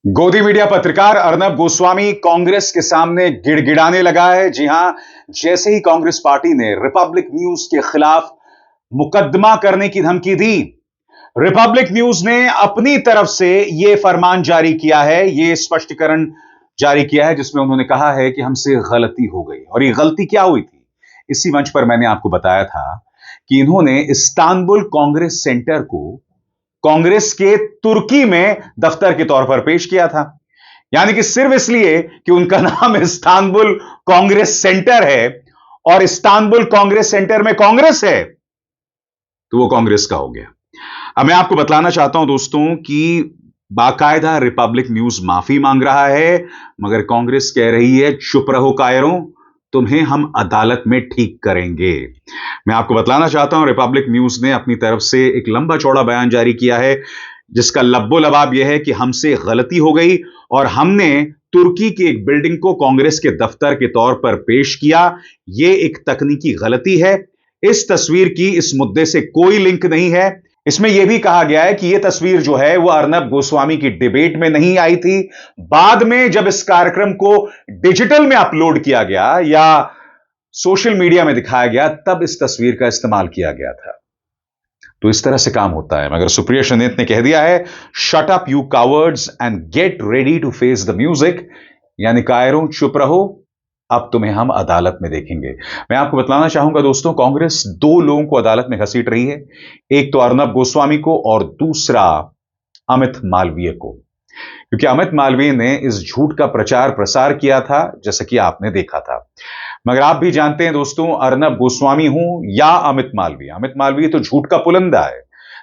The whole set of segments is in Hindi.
गोदी मीडिया पत्रकार अर्नब गोस्वामी कांग्रेस के सामने गिड़गिड़ाने लगा है। जी हां, जैसे ही कांग्रेस पार्टी ने रिपब्लिक न्यूज के खिलाफ मुकदमा करने की धमकी दी, रिपब्लिक न्यूज ने अपनी तरफ से यह फरमान जारी किया है, यह स्पष्टीकरण जारी किया है, जिसमें उन्होंने कहा है कि हमसे गलती हो गई। और यह गलती क्या हुई थी? इसी मंच पर मैंने आपको बताया था कि इन्होंने इस्तांबुल कांग्रेस सेंटर को कांग्रेस के तुर्की में दफ्तर के तौर पर पेश किया था। यानी कि सिर्फ इसलिए कि उनका नाम इस्तांबुल कांग्रेस सेंटर है और इस्तांबुल कांग्रेस सेंटर में कांग्रेस है, तो वो कांग्रेस का हो गया। अब मैं आपको बतलाना चाहता हूं दोस्तों कि बाकायदा रिपब्लिक न्यूज माफी मांग रहा है, मगर कांग्रेस कह रही है चुप रहो कायरों, तुम्हें हम अदालत में ठीक करेंगे। मैं आपको बतलाना चाहता हूं, रिपब्लिक न्यूज ने अपनी तरफ से एक लंबा चौड़ा बयान जारी किया है, जिसका लब्बो लबाब यह है कि हमसे गलती हो गई और हमने तुर्की की एक बिल्डिंग को कांग्रेस के दफ्तर के तौर पर पेश किया। यह एक तकनीकी गलती है। इस तस्वीर की इस मुद्दे से कोई लिंक नहीं है। इसमें यह भी कहा गया है कि यह तस्वीर जो है वह अर्नब गोस्वामी की डिबेट में नहीं आई थी। बाद में जब इस कार्यक्रम को डिजिटल में अपलोड किया गया या सोशल मीडिया में दिखाया गया, तब इस तस्वीर का इस्तेमाल किया गया था। तो इस तरह से काम होता है। मगर सुप्रिया श्रीनेत ने कह दिया है, shut up you cowards and get ready to face the music. यानी कायरों चुप रहो, अब तुम्हें हम अदालत में देखेंगे। मैं आपको बतलाना चाहूंगा दोस्तों, कांग्रेस दो लोगों को अदालत में घसीट रही है। एक तो अर्नब गोस्वामी को और दूसरा अमित मालवीय को, क्योंकि अमित मालवीय ने इस झूठ का प्रचार प्रसार किया था, जैसा कि आपने देखा था। मगर आप भी जानते हैं दोस्तों, अर्नब गोस्वामी हूं या अमित मालवीय तो झूठ का पुलंदा है।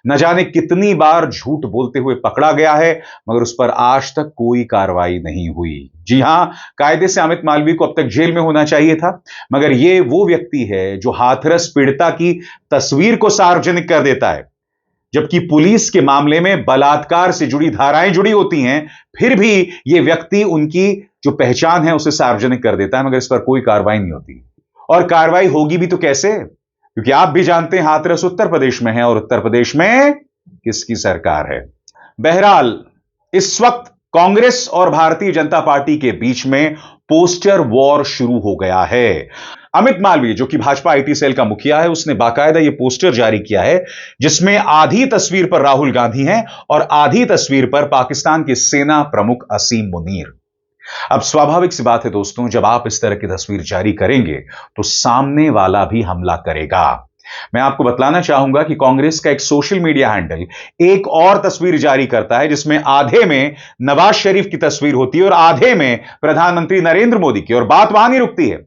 न जाने कितनी बार झूठ बोलते हुए पकड़ा गया है, मगर उस पर आज तक कोई कार्रवाई नहीं हुई। जी हां, कायदे से अमित मालवीय को अब तक जेल में होना चाहिए था, मगर यह वो व्यक्ति है जो हाथरस पीड़िता की तस्वीर को सार्वजनिक कर देता है, जबकि पुलिस के मामले में बलात्कार से जुड़ी धाराएं जुड़ी होती हैं, फिर भी यह व्यक्ति उनकी जो पहचान है उसे सार्वजनिक कर देता है, मगर इस पर कोई कार्रवाई नहीं होती। और कार्रवाई होगी भी तो कैसे? क्योंकि आप भी जानते हैं हाथरस उत्तर प्रदेश में है और उत्तर प्रदेश में किसकी सरकार है। बहरहाल, इस वक्त कांग्रेस और भारतीय जनता पार्टी के बीच में पोस्टर वॉर शुरू हो गया है। अमित मालवीय, जो कि भाजपा आईटी सेल का मुखिया है, उसने बाकायदा यह पोस्टर जारी किया है, जिसमें आधी तस्वीर पर राहुल गांधी हैं और आधी तस्वीर पर पाकिस्तान के सेना प्रमुख असीम मुनीर। अब स्वाभाविक सी बात है दोस्तों, जब आप इस तरह की तस्वीर जारी करेंगे तो सामने वाला भी हमला करेगा। मैं आपको बतलाना चाहूंगा कि कांग्रेस का एक सोशल मीडिया हैंडल एक और तस्वीर जारी करता है, जिसमें आधे में नवाज शरीफ की तस्वीर होती है और आधे में प्रधानमंत्री नरेंद्र मोदी की। और बात वहां नहीं रुकती है।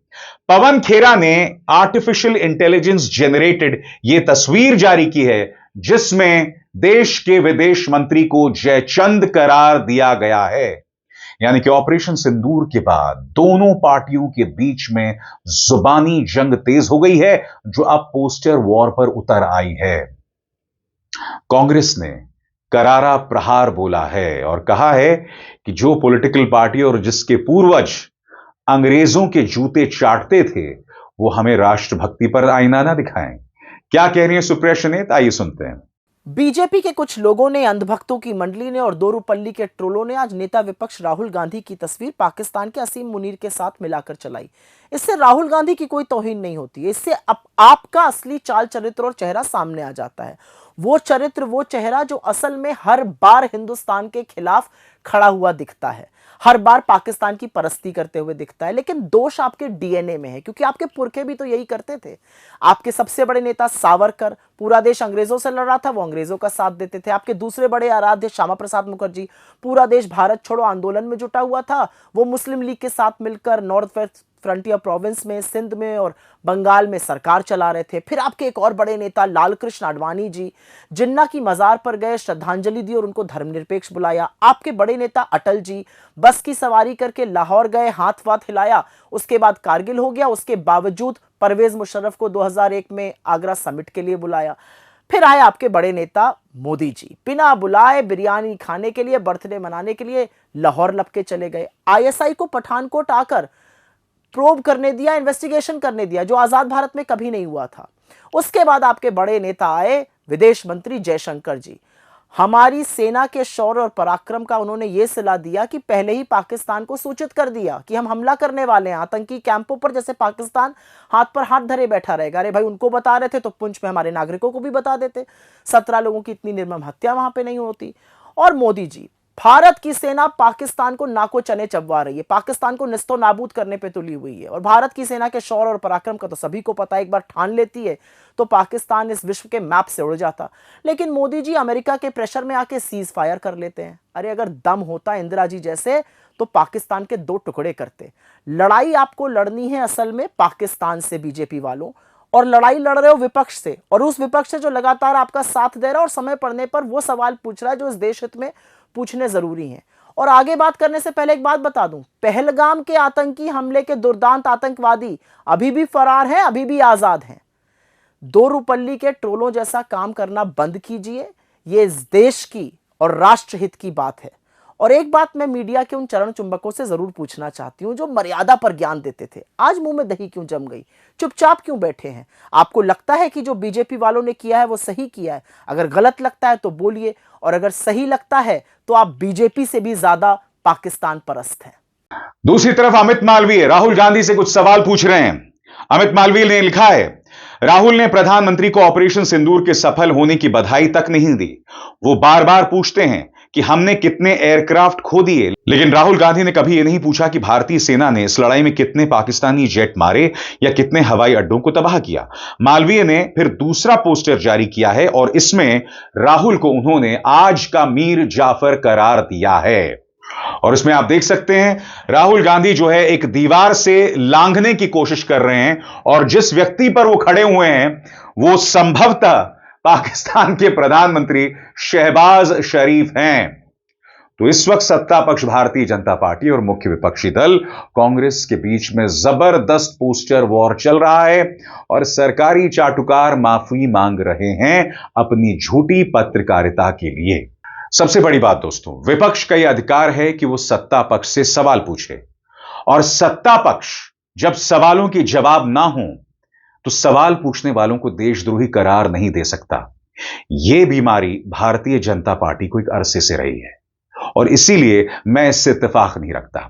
पवन खेरा ने आर्टिफिशियल इंटेलिजेंस जनरेटेड यह तस्वीर जारी की है, जिसमें देश के विदेश मंत्री को जयचंद करार दिया गया है। यानी कि ऑपरेशन सिंदूर के बाद दोनों पार्टियों के बीच में जुबानी जंग तेज हो गई है, जो अब पोस्टर वॉर पर उतर आई है। कांग्रेस ने करारा प्रहार बोला है और कहा है कि जो पॉलिटिकल पार्टी और जिसके पूर्वज अंग्रेजों के जूते चाटते थे, वो हमें राष्ट्रभक्ति पर आईना ना दिखाएं। क्या कह रही है सुप्रिया श्रीनेत, आइए सुनते हैं। बीजेपी के कुछ लोगों ने, अंधभक्तों की मंडली ने और दोरूपल्ली के ट्रोलों ने आज नेता विपक्ष राहुल गांधी की तस्वीर पाकिस्तान के असीम मुनीर के साथ मिलाकर चलाई। इससे राहुल गांधी की कोई तौहीन नहीं होती है, इससे आपका असली चाल चरित्र और चेहरा सामने आ जाता है। वो चरित्र, वो चेहरा जो असल में हर बार हिंदुस्तान के खिलाफ खड़ा हुआ दिखता है, हर बार पाकिस्तान की परस्ती करते हुए दिखता है। लेकिन दोष आपके डीएनए में है, क्योंकि आपके पुरखे भी तो यही करते थे। आपके सबसे बड़े नेता सावरकर, पूरा देश अंग्रेजों से लड़ रहा था, वो अंग्रेजों का साथ देते थे। आपके दूसरे बड़े आराध्य श्यामा प्रसाद मुखर्जी, पूरा देश भारत छोड़ो आंदोलन में जुटा हुआ था, वो मुस्लिम लीग के साथ मिलकर नॉर्थ वेस्ट फ्रंटियर प्रोविंस में, सिंध में और बंगाल में सरकार चला रहे थे। फिर आपके एक और बड़े नेता लाल कृष्ण आडवाणी जी, जिन्ना की मजार पर गए, श्रद्धांजलि दी और उनको धर्मनिरपेक्ष बुलाया। आपके बड़े नेता अटल जी बस की सवारी करके लाहौर गए, हाथ वाथ हिलाया, उसके बाद कारगिल हो गया। उसके बावजूद परवेज मुशर्रफ को 2001 में आगरा समिट के लिए बुलाया। फिर आए आपके बड़े नेता मोदी जी, बिना बुलाए बिरयानी खाने के लिए, बर्थडे मनाने के लिए लाहौर लपके चले गए। आईएसआई को पठानकोट आकर प्रोब करने दिया, इन्वेस्टिगेशन करने दिया, जो आजाद भारत में कभी नहीं हुआ था। उसके बाद आपके बड़े नेता आए विदेश मंत्री जयशंकर जी, हमारी सेना के शौर्य और पराक्रम का उन्होंने यह सलाह दिया कि पहले ही पाकिस्तान को सूचित कर दिया कि हम हमला करने वाले हैं आतंकी कैंपों पर। जैसे पाकिस्तान हाथ पर हाथ धरे बैठा रहेगा, अरे भाई उनको बता रहे थे तो पुंछ में हमारे नागरिकों को भी बता देते, 17 लोगों की इतनी निर्मम हत्या वहां पे नहीं होती। और मोदी जी, भारत की सेना पाकिस्तान को नाको चने चबवा रही है, पाकिस्तान को निस्तो नाबूद करने पे तुली हुई है। और भारत की सेना के शौर्य और पराक्रम का तो सभी को पता है, एक बार ठान लेती है तो पाकिस्तान इस विश्व के मैप से उड़ जाता। लेकिन मोदी जी अमेरिका के प्रेशर में आके सीज फायर कर लेते हैं। अरे अगर दम होता इंदिरा जी जैसे तो पाकिस्तान के 2 टुकड़े करते। लड़ाई आपको लड़नी है असल में पाकिस्तान से बीजेपी वालों, और लड़ाई लड़ रहे हो विपक्ष से, और उस विपक्ष से जो लगातार आपका साथ दे रहा है और समय पड़ने पर वो सवाल पूछ रहा है जो इस देश हित में पूछने जरूरी हैं। और आगे बात करने से पहले एक बात बता दूं, पहलगाम के आतंकी हमले के दुर्दांत आतंकवादी अभी भी फरार हैं, अभी भी आजाद हैं। दोरुपल्ली के ट्रोलों जैसा काम करना बंद कीजिए, ये इस देश की और राष्ट्रहित की बात है। और एक बात मैं मीडिया के उन चरण चुंबकों से जरूर पूछना चाहती हूं जो मर्यादा पर ज्ञान देते थे, आज मुंह में दही क्यों जम गई, चुपचाप क्यों बैठे हैं? आपको लगता है कि जो बीजेपी वालों ने किया है वो सही किया है? अगर गलत लगता है तो बोलिए, और अगर सही लगता है तो आप बीजेपी से भी ज्यादा पाकिस्तान परस्त हैं। दूसरी तरफ अमित मालवीय राहुल गांधी से कुछ सवाल पूछ रहे हैं। अमित मालवीय ने लिखा है, राहुल ने प्रधानमंत्री को ऑपरेशन सिंदूर के सफल होने की बधाई तक नहीं दी। वो बार बार पूछते हैं कि हमने कितने एयरक्राफ्ट खो दिए, लेकिन राहुल गांधी ने कभी यह नहीं पूछा कि भारतीय सेना ने इस लड़ाई में कितने पाकिस्तानी जेट मारे या कितने हवाई अड्डों को तबाह किया। मालवीय ने फिर दूसरा पोस्टर जारी किया है और इसमें राहुल को उन्होंने आज का मीर जाफर करार दिया है। और इसमें आप देख सकते हैं राहुल गांधी जो है एक दीवार से लांघने की कोशिश कर रहे हैं, और जिस व्यक्ति पर वो खड़े हुए हैं वो संभवतः पाकिस्तान के प्रधानमंत्री शहबाज शरीफ हैं। तो इस वक्त सत्ता पक्ष भारतीय जनता पार्टी और मुख्य विपक्षी दल कांग्रेस के बीच में जबरदस्त पोस्टर वॉर चल रहा है, और सरकारी चाटुकार माफी मांग रहे हैं अपनी झूठी पत्रकारिता के लिए। सबसे बड़ी बात दोस्तों, विपक्ष का यह अधिकार है कि वो सत्ता पक्ष से सवाल पूछे, और सत्ता पक्ष जब सवालों के जवाब ना हो तो सवाल पूछने वालों को देशद्रोही करार नहीं दे सकता। यह बीमारी भारतीय जनता पार्टी को एक अरसे से रही है, और इसीलिए मैं इससे इत्तेफाक नहीं रखता।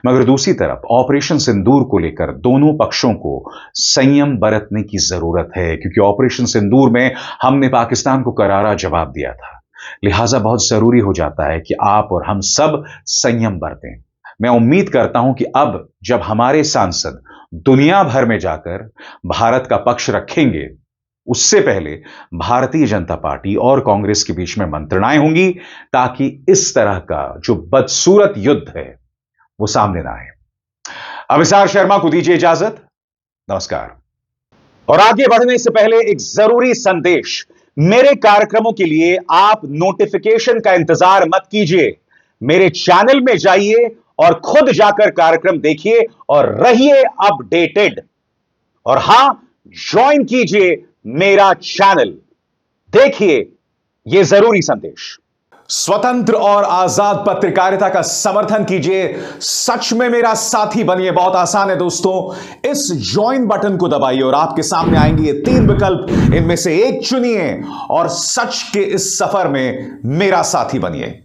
मगर दूसरी तरफ ऑपरेशन सिंदूर को लेकर दोनों पक्षों को संयम बरतने की जरूरत है, क्योंकि ऑपरेशन सिंदूर में हमने पाकिस्तान को करारा जवाब दिया था। लिहाजा बहुत जरूरी हो जाता है कि आप और हम सब संयम बरतें। मैं उम्मीद करता हूं कि अब जब हमारे सांसद दुनिया भर में जाकर भारत का पक्ष रखेंगे, उससे पहले भारतीय जनता पार्टी और कांग्रेस के बीच में मंत्रणाएं होंगी, ताकि इस तरह का जो बदसूरत युद्ध है वो सामने ना आए। अभिसार शर्मा को दीजिए इजाजत, नमस्कार। और आगे बढ़ने से पहले एक जरूरी संदेश, मेरे कार्यक्रमों के लिए आप नोटिफिकेशन का इंतजार मत कीजिए, मेरे चैनल में जाइए और खुद जाकर कार्यक्रम देखिए और रहिए अपडेटेड। और हां, ज्वाइन कीजिए मेरा चैनल, देखिए यह जरूरी संदेश। स्वतंत्र और आजाद पत्रकारिता का समर्थन कीजिए, सच में मेरा साथी बनिए। बहुत आसान है दोस्तों, इस ज्वाइन बटन को दबाइए और आपके सामने आएंगे ये 3 विकल्प, इनमें से एक चुनिए और सच के इस सफर में मेरा साथी बनिए।